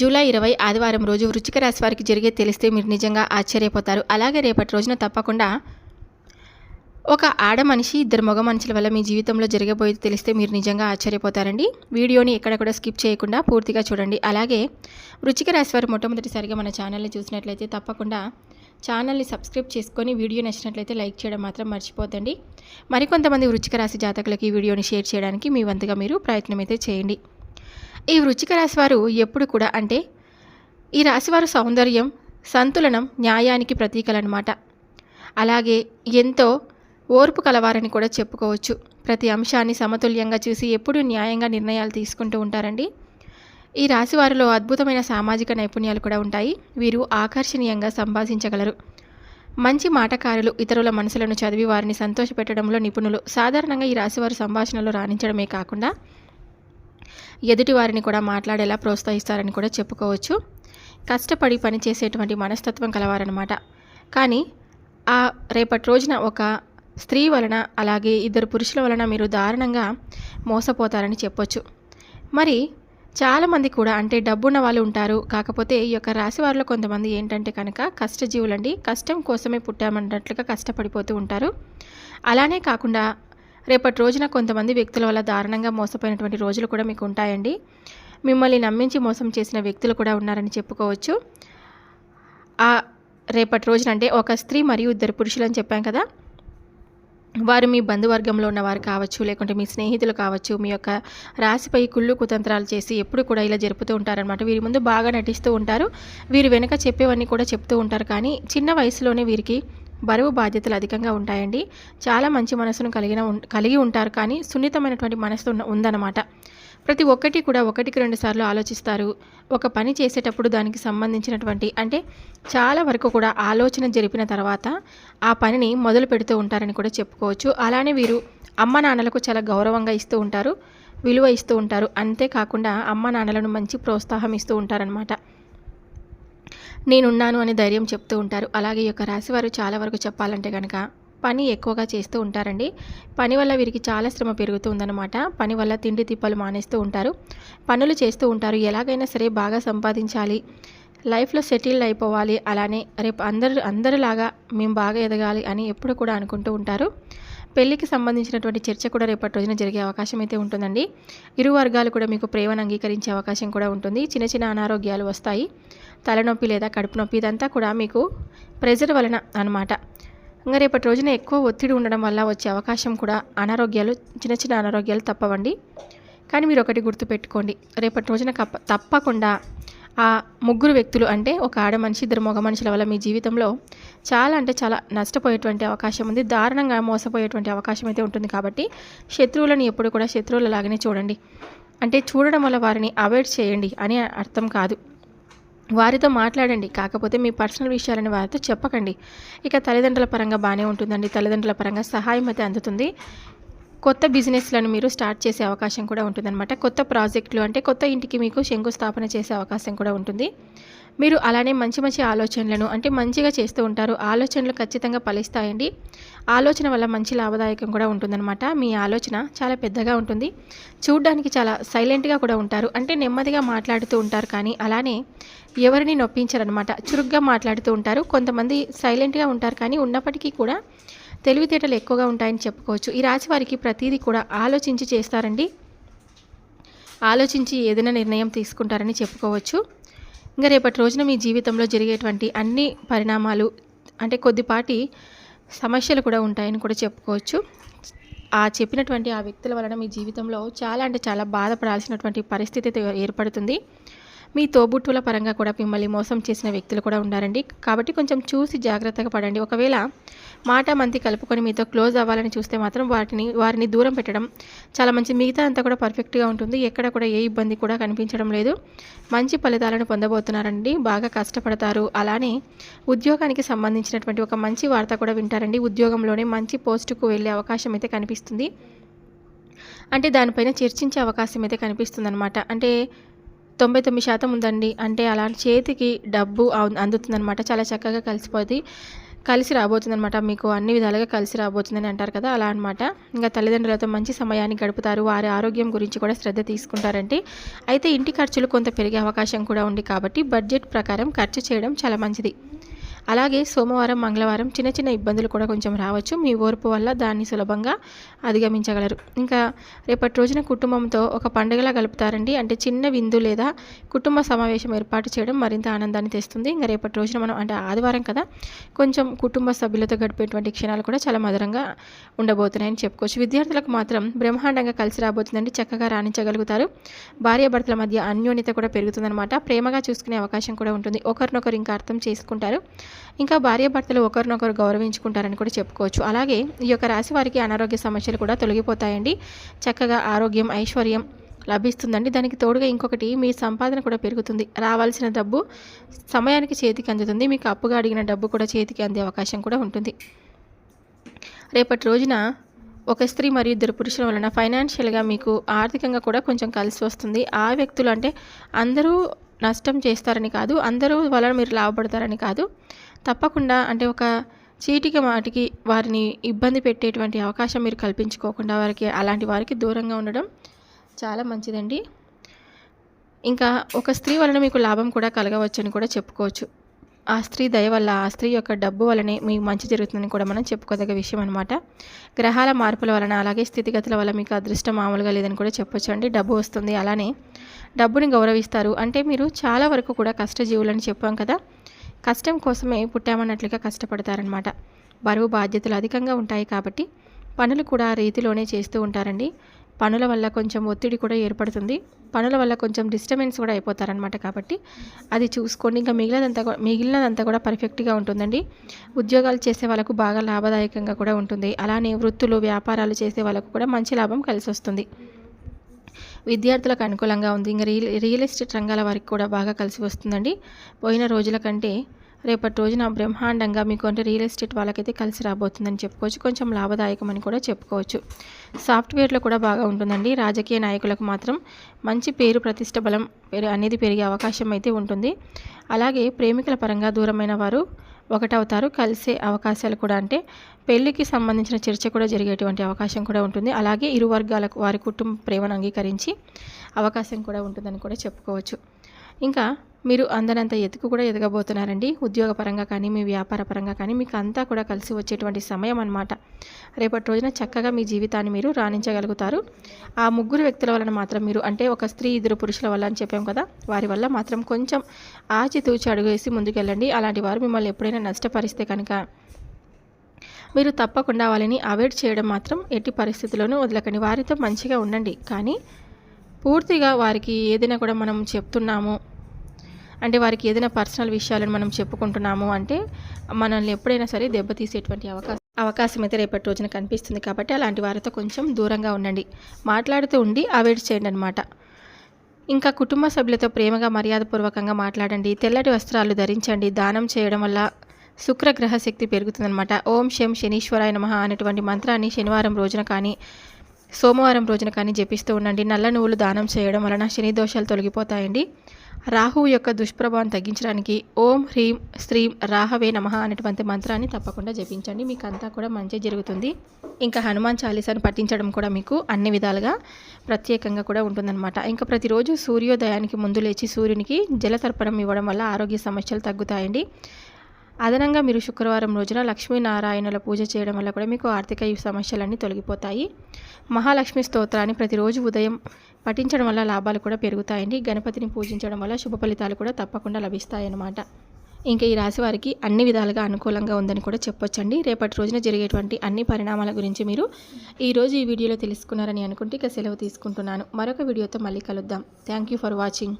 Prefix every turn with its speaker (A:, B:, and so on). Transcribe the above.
A: July 20 ఆదివారం రోజు వృశ్చిక రాశి వారికి జరిగేది తెలిస్తే మీరు నిజంగా ఆశ్చర్యపోతారు. అలాగే రేపటి రోజున తప్పకుండా ఒక ఆడ మనిషి, ఇద్దరు మగ మనుషుల వల్ల మీ జీవితంలో జరగబోయేది తెలిస్తే మీరు నిజంగా ఆశ్చర్యపోతారండి. వీడియోని ఎక్కడ కూడా స్కిప్ చేయకుండా పూర్తిగా చూడండి. అలాగే వృశ్చిక రాశి వారు మొట్టమొదటిసారిగా మన ఛానల్ని చూసినట్లయితే తప్పకుండా ఛానల్ని సబ్స్క్రైబ్ చేసుకొని వీడియో నచ్చినట్లయితే లైక్ చేయడం మాత్రం మర్చిపోతండి. మరికొంతమంది వృశ్చిక రాశి జాతకులకి ఈ వీడియోని షేర్ చేయడానికి మీ వంతుగా మీరు ప్రయత్నం అయితే చేయండి. ఈ వృశ్చిక రాశి వారు ఎప్పుడు కూడా అంటే ఈ రాశివారు సౌందర్యం, సంతులనం, న్యాయానికి ప్రతీకలన్నమాట. అలాగే ఎంతో ఓర్పు కలవారని కూడా చెప్పుకోవచ్చు. ప్రతి అంశాన్ని సమతుల్యంగా చూసి ఎప్పుడూ న్యాయంగా నిర్ణయాలు తీసుకుంటూ ఉంటారండి. ఈ రాశివారిలో అద్భుతమైన సామాజిక నైపుణ్యాలు కూడా ఉంటాయి. వీరు ఆకర్షణీయంగా సంభాషించగలరు. మంచి మాటకారులు, ఇతరుల మనసులను చదివి వారిని సంతోషపెట్టడంలో నిపుణులు. సాధారణంగా ఈ రాశివారు సంభాషణలో రాణించడమే కాకుండా ఎదుటి వారిని కూడా మాట్లాడేలా ప్రోత్సహిస్తారని కూడా చెప్పుకోవచ్చు. కష్టపడి పనిచేసేటువంటి మనస్తత్వం కలవారనమాట. కానీ రేపటి రోజున ఒక స్త్రీ వలన, అలాగే ఇద్దరు పురుషుల వలన మీరు దారుణంగా మోసపోతారని చెప్పొచ్చు. మరి చాలామంది కూడా అంటే డబ్బున్న వాళ్ళు ఉంటారు. కాకపోతే ఈ యొక్క రాశి వారిలో కొంతమంది ఏంటంటే కనుక కష్టజీవులండి. కష్టం కోసమే పుట్టామన్నట్లుగా కష్టపడిపోతూ ఉంటారు. అలానే కాకుండా రేపటి రోజున కొంతమంది వ్యక్తుల వల్ల దారుణంగా మోసపోయినటువంటి రోజులు కూడా మీకు ఉంటాయండి. మిమ్మల్ని నమ్మించి మోసం చేసిన వ్యక్తులు కూడా ఉన్నారని చెప్పుకోవచ్చు. రేపటి రోజున అంటే ఒక స్త్రీ మరియు ఇద్దరు పురుషులు అని చెప్పాం కదా, వారు మీ బంధువర్గంలో ఉన్నవారు కావచ్చు, లేకుంటే మీ స్నేహితులు కావచ్చు. మీ యొక్క రాశిపై కుళ్ళు కుతంత్రాలు చేసి ఎప్పుడు కూడా ఇలా జరుపుతూ ఉంటారనమాట. వీరి ముందు బాగా నటిస్తూ ఉంటారు. వీరి వెనక చెప్పేవన్నీ కూడా చెప్తూ ఉంటారు. కానీ చిన్న వయసులోనే వీరికి బరువు బాధ్యతలు అధికంగా ఉంటాయండి. చాలా మంచి మనసును కలిగి ఉంటారు. కానీ సున్నితమైనటువంటి మనసు ఉందన్నమాట. ప్రతి ఒక్కటి కూడా ఒకటికి 2 సార్లు ఆలోచిస్తారు. ఒక పని చేసేటప్పుడు దానికి సంబంధించినటువంటి అంటే చాలా వరకు కూడా ఆలోచన జరిపిన తర్వాత ఆ పనిని మొదలు పెడుతూ ఉంటారని కూడా చెప్పుకోవచ్చు. అలానే వీరు అమ్మ నాన్నలకు చాలా గౌరవంగా ఇస్తూ ఉంటారు, విలువ ఇస్తూ ఉంటారు. అంతేకాకుండా అమ్మ నాన్నలను మంచి ప్రోత్సాహం ఇస్తూ ఉంటారనమాట. నేనున్నాను అని ధైర్యం చెప్తూ ఉంటారు. అలాగే ఈ యొక్క రాశివారు చాలా వరకు చెప్పాలంటే కనుక పని ఎక్కువగా చేస్తూ ఉంటారండి. పని వల్ల వీరికి చాలా శ్రమ పెరుగుతుందన్నమాట. పని వల్ల తిండి తిప్పలు మానేస్తూ ఉంటారు. పనులు చేస్తూ ఉంటారు. ఎలాగైనా సరే బాగా సంపాదించాలి, లైఫ్లో సెటిల్ అయిపోవాలి, అలానే రేపు అందరిలాగా మేము బాగా ఎదగాలి అని ఎప్పుడు కూడా అనుకుంటూ ఉంటారు. పెళ్లికి సంబంధించినటువంటి చర్చ కూడా రేపటి రోజున జరిగే అవకాశం అయితే ఉంటుందండి. ఇరు వర్గాలు కూడా మీకు ప్రేమను అంగీకరించే అవకాశం కూడా ఉంటుంది. చిన్న చిన్న అనారోగ్యాలు వస్తాయి. తలనొప్పి లేదా కడుపు నొప్పి, ఇదంతా కూడా మీకు ప్రెజర్ వలన అనమాట. ఇంకా రేపటి రోజున ఎక్కువ ఒత్తిడి ఉండడం వల్ల వచ్చే అవకాశం కూడా చిన్న చిన్న అనారోగ్యాలు తప్పవండి. కానీ మీరు ఒకటి గుర్తుపెట్టుకోండి, రేపటి రోజున తప్పకుండా ఆ ముగ్గురు వ్యక్తులు అంటే ఒక ఆడ మనిషి, ఇద్దరు మగ మనుషుల వల్ల మీ జీవితంలో చాలా అంటే చాలా నష్టపోయేటువంటి అవకాశం ఉంది. దారుణంగా మోసపోయేటువంటి అవకాశం అయితే ఉంటుంది. కాబట్టి శత్రువులను ఎప్పుడు కూడా శత్రువులలాగానే చూడండి. అంటే చూడడం వల్ల వారిని అవాయిడ్ చేయండి అని అర్థం కాదు. వారితో మాట్లాడండి, కాకపోతే మీ పర్సనల్ విషయాలని వారితో చెప్పకండి. ఇక తల్లిదండ్రుల పరంగా బాగానే ఉంటుందండి. తల్లిదండ్రుల పరంగా సహాయం అయితే అందుతుంది. కొత్త బిజినెస్లను మీరు స్టార్ట్ చేసే అవకాశం కూడా ఉంటుందన్నమాట. కొత్త ప్రాజెక్టులు అంటే కొత్త ఇంటికి మీకు శంకుస్థాపన చేసే అవకాశం కూడా ఉంటుంది. మీరు అలానే మంచి మంచి ఆలోచనలను అంటే మంచిగా చేస్తూ ఉంటారు. ఆలోచనలు ఖచ్చితంగా ఫలిస్తాయండి. ఆలోచన వల్ల మంచి లాభదాయకం కూడా ఉంటుందన్నమాట. మీ ఆలోచన చాలా పెద్దగా ఉంటుంది. చూడ్డానికి చాలా సైలెంట్గా కూడా ఉంటారు. అంటే నెమ్మదిగా మాట్లాడుతూ ఉంటారు. కానీ అలానే ఎవరిని నొప్పించరనమాట. చురుగ్గా మాట్లాడుతూ ఉంటారు. కొంతమంది సైలెంట్గా ఉంటారు, కానీ ఉన్నప్పటికీ కూడా తెలివితేటలు ఎక్కువగా ఉంటాయని చెప్పుకోవచ్చు. ఈ రాశి వారికి ప్రతిదీ కూడా ఆలోచించి చేస్తారండి. ఆలోచించి ఏదైనా నిర్ణయం తీసుకుంటారని చెప్పుకోవచ్చు. ఇంకా రేపటి రోజున మీ జీవితంలో జరిగేటువంటి అన్ని పరిణామాలు అంటే కొద్దిపాటి సమస్యలు కూడా ఉంటాయని కూడా చెప్పుకోవచ్చు. చెప్పినటువంటి ఆ వ్యక్తుల వలన మీ జీవితంలో చాలా అంటే చాలా బాధపడాల్సినటువంటి పరిస్థితి ఏర్పడుతుంది. మీ తోబుట్టుల పరంగా కూడా మిమ్మల్ని మోసం చేసిన వ్యక్తులు కూడా ఉన్నారండి. కాబట్టి కొంచెం చూసి జాగ్రత్తగా పడండి. ఒకవేళ మాట మంతి కలుపుకొని మీతో క్లోజ్ అవ్వాలని చూస్తే మాత్రం వారిని దూరం పెట్టడం చాలా మంచి. మిగతా అంతా కూడా పర్ఫెక్ట్గా ఉంటుంది. ఎక్కడ కూడా ఏ ఇబ్బంది కూడా కనిపించడం లేదు. మంచి ఫలితాలను పొందబోతున్నారండి. బాగా కష్టపడతారు. అలానే ఉద్యోగానికి సంబంధించినటువంటి ఒక మంచి వార్త కూడా వింటారండి. ఉద్యోగంలోనే మంచి పోస్టుకు వెళ్ళే అవకాశం అయితే కనిపిస్తుంది. అంటే దానిపైన చర్చించే అవకాశం అయితే కనిపిస్తుంది అనమాట. అంటే 99% ఉందండి. అంటే అలా చేతికి డబ్బు అందుతుందన్నమాట. చాలా చక్కగా కలిసిపోతుంది. కలిసి రాబోతుందనమాట. మీకు అన్ని విధాలుగా కలిసి రాబోతుందని అంటారు కదా, అలా అనమాట. ఇంకా తల్లిదండ్రులతో మంచి సమయాన్ని గడుపుతారు. వారి ఆరోగ్యం గురించి కూడా శ్రద్ధ తీసుకుంటారండి. అయితే ఇంటి ఖర్చులు కొంత పెరిగే అవకాశం కూడా ఉంది కాబట్టి బడ్జెట్ ప్రకారం ఖర్చు చేయడం చాలా మంచిది. అలాగే సోమవారం, మంగళవారం చిన్న చిన్న ఇబ్బందులు కూడా కొంచెం రావచ్చు. మీ ఓర్పు వల్ల దాన్ని సులభంగా అధిగమించగలరు. ఇంకా రేపటి రోజున కుటుంబంతో ఒక పండుగలా గలుపుతారండి. అంటే చిన్న విందు లేదా కుటుంబ సమావేశం ఏర్పాటు చేయడం మరింత ఆనందాన్ని తెస్తుంది. ఇంకా రేపటి రోజున మనం అంటే ఆదివారం కదా, కొంచెం కుటుంబ సభ్యులతో గడిపేటువంటి క్షణాలు కూడా చాలా మధురంగా ఉండబోతున్నాయని చెప్పుకోవచ్చు. విద్యార్థులకు మాత్రం బ్రహ్మాండంగా కలిసి రాబోతుందండి. చక్కగా రాణించగలుగుతారు. భార్యాభర్తల మధ్య అన్యోన్యత కూడా పెరుగుతుందన్నమాట. ప్రేమగా చూసుకునే అవకాశం కూడా ఉంటుంది. ఒకరినొకరు ఇంకా అర్థం చేసుకుంటారు. ఇంకా భార్యాభర్తలు ఒకరినొకరు గౌరవించుకుంటారని కూడా చెప్పుకోవచ్చు. అలాగే ఈ యొక్క రాశి వారికి అనారోగ్య సమస్యలు కూడా తొలగిపోతాయండి. చక్కగా ఆరోగ్యం, ఐశ్వర్యం లభిస్తుందండి. దానికి తోడుగా ఇంకొకటి, మీ సంపాదన కూడా పెరుగుతుంది. రావాల్సిన డబ్బు సమయానికి చేతికి అందుతుంది. మీకు అప్పుగా అడిగిన డబ్బు కూడా చేతికి అందే అవకాశం కూడా ఉంటుంది. రేపటి రోజున ఒక స్త్రీ మరియు ఇద్దరు పురుషుల వలన ఫైనాన్షియల్గా మీకు ఆర్థికంగా కూడా కొంచెం కలిసి వస్తుంది. ఆ వ్యక్తులు అంటే అందరూ నష్టం చేస్తారని కాదు, అందరూ వలన మీరు లాభపడతారని కాదు. తప్పకుండా అంటే ఒక చీటికి మాటికి వారిని ఇబ్బంది పెట్టేటువంటి అవకాశం మీరు కల్పించుకోకుండా అలాంటి వారికి దూరంగా ఉండడం చాలా మంచిదండి. ఇంకా ఒక స్త్రీ వలన మీకు లాభం కూడా కలగవచ్చని కూడా చెప్పుకోవచ్చు. ఆ స్త్రీ దయ వల్ల, ఆ స్త్రీ యొక్క డబ్బు వల్లనే మీకు మంచి జరుగుతుందని కూడా మనం చెప్పుకోదగ్గ విషయం అనమాట. గ్రహాల మార్పుల వలన, అలాగే స్థితిగతుల వల్ల మీకు అదృష్టం మామూలుగా లేదని కూడా చెప్పొచ్చు అండి. డబ్బు వస్తుంది, అలానే డబ్బుని గౌరవిస్తారు. అంటే మీరు చాలా వరకు కూడా కష్టజీవులని చెప్పాం కదా, కష్టం కోసమే పుట్టామన్నట్లుగా కష్టపడతారనమాట. బరువు బాధ్యతలు అధికంగా ఉంటాయి కాబట్టి పనులు కూడా ఆ రీతిలోనే చేస్తూ ఉంటారండి. పనుల వల్ల కొంచెం ఒత్తిడి కూడా ఏర్పడుతుంది. పనుల వల్ల కొంచెం డిస్టర్బెన్స్ కూడా అయిపోతారనమాట. కాబట్టి అది చూసుకోండి. ఇంకా మిగిలినదంతా కూడా పర్ఫెక్ట్గా ఉంటుందండి. ఉద్యోగాలు చేసే వాళ్ళకు బాగా లాభదాయకంగా కూడా ఉంటుంది. అలానే వృత్తులు, వ్యాపారాలు చేసే వాళ్ళకు కూడా మంచి లాభం కలిసి వస్తుంది. విద్యార్థులకు అనుకూలంగా ఉంది. ఇంకా రియల్ ఎస్టేట్ రంగాల వారికి కూడా బాగా కలిసి వస్తుందండి. పోయిన రోజుల కంటే రేపటి రోజున బ్రహ్మాండంగా మీకు అంటే రియల్ ఎస్టేట్ వాళ్ళకైతే కలిసి రాబోతుందని చెప్పుకోవచ్చు. కొంచెం లాభదాయకం అని కూడా చెప్పుకోవచ్చు. సాఫ్ట్వేర్లో కూడా బాగా ఉంటుందండి. రాజకీయ నాయకులకు మాత్రం మంచి పేరు, ప్రతిష్ట, బలం అనేది పెరిగే అవకాశం అయితే ఉంటుంది. అలాగే ప్రేమికుల పరంగా దూరమైన వారు ఒకటవుతారు. కలిసే అవకాశాలు కూడా, అంటే పెళ్లికి సంబంధించిన చర్చ కూడా జరిగేటువంటి అవకాశం కూడా ఉంటుంది. అలాగే ఇరు వర్గాలకు వారి కుటుంబ ప్రేమను అంగీకరించి అవకాశం కూడా ఉంటుందని కూడా చెప్పుకోవచ్చు. ఇంకా మీరు అందనంత ఎత్తుకు కూడా ఎదగబోతున్నారండి. ఉద్యోగపరంగా కానీ, మీ వ్యాపార పరంగా కానీ మీకు అంతా కూడా కలిసి వచ్చేటువంటి సమయం అన్నమాట. రేపటి రోజున చక్కగా మీ జీవితాన్ని మీరు రాణించగలుగుతారు. ఆ ముగ్గురు వ్యక్తుల వలన మాత్రం మీరు, అంటే ఒక స్త్రీ, ఇద్దరు పురుషుల వల్ల అని చెప్పాం కదా, వారి వల్ల మాత్రం కొంచెం ఆచితూచి అడుగు వేసి ముందుకెళ్ళండి. అలాంటి వారు మిమ్మల్ని ఎప్పుడైనా నష్టపరిస్తే కనుక మీరు తప్పకుండా వాళ్ళని అవాయిడ్ చేయడం మాత్రం ఎట్టి పరిస్థితుల్లోనూ వదలకండి. వారితో మంచిగా ఉండండి. కానీ పూర్తిగా వారికి ఏదైనా కూడా మనం చెప్తున్నాము అంటే, వారికి ఏదైనా పర్సనల్ విషయాలను మనం చెప్పుకుంటున్నాము అంటే మనల్ని ఎప్పుడైనా సరే దెబ్బతీసేటువంటి అవకాశం అయితే రేపటి రోజున కనిపిస్తుంది. కాబట్టి అలాంటి వారితో కొంచెం దూరంగా ఉండండి. మాట్లాడుతూ ఉండి అవాయిడ్ చేయండి అనమాట. ఇంకా కుటుంబ సభ్యులతో ప్రేమగా, మర్యాదపూర్వకంగా మాట్లాడండి. తెల్లటి వస్త్రాలు ధరించండి. దానం చేయడం వల్ల శుక్రగ్రహ శక్తి పెరుగుతుందన్నమాట. ఓం శం శనీశ్వరాయ నమః అనేటువంటి మంత్రాన్ని శనివారం రోజున కానీ, సోమవారం రోజున కానీ జపిస్తూ ఉండండి. నల్ల నువ్వులు దానం చేయడం వలన శని దోషాలు తొలగిపోతాయండి. రాహువు యొక్క దుష్ప్రభావం తగ్గించడానికి ఓం హ్రీం శ్రీం రాహవే నమః అనేటువంటి మంత్రాన్ని తప్పకుండా జపించండి. మీకు అంతా కూడా మంచి జరుగుతుంది. ఇంకా హనుమాన్ చాలీసాను పఠించడం కూడా మీకు అన్ని విధాలుగా ప్రత్యేకంగా కూడా ఉంటుందన్నమాట. ఇంకా ప్రతిరోజు సూర్యోదయానికి ముందు లేచి సూర్యునికి జలతర్పణం ఇవ్వడం వల్ల ఆరోగ్య సమస్యలు తగ్గుతాయండి. అదనంగా మీరు శుక్రవారం రోజున లక్ష్మీనారాయణుల పూజ చేయడం వల్ల కూడా మీకు ఆర్థిక సమస్యలన్నీ తొలగిపోతాయి. మహాలక్ష్మి స్తోత్రాన్ని ప్రతిరోజు ఉదయం పఠించడం వల్ల లాభాలు కూడా పెరుగుతాయండి. గణపతిని పూజించడం వల్ల శుభ ఫలితాలు కూడా తప్పకుండా లభిస్తాయన్నమాట. ఇంకా ఈ రాశి వారికి అన్ని విధాలుగా అనుకూలంగా ఉందని కూడా చెప్పొచ్చండి. రేపటి రోజున జరిగేటువంటి అన్ని పరిణామాల గురించి మీరు ఈరోజు ఈ వీడియోలో తెలుసుకున్నారని అనుకుంటే ఇక సెలవు తీసుకుంటున్నాను. మరొక వీడియోతో మళ్ళీ కలుద్దాం. Thank you for watching.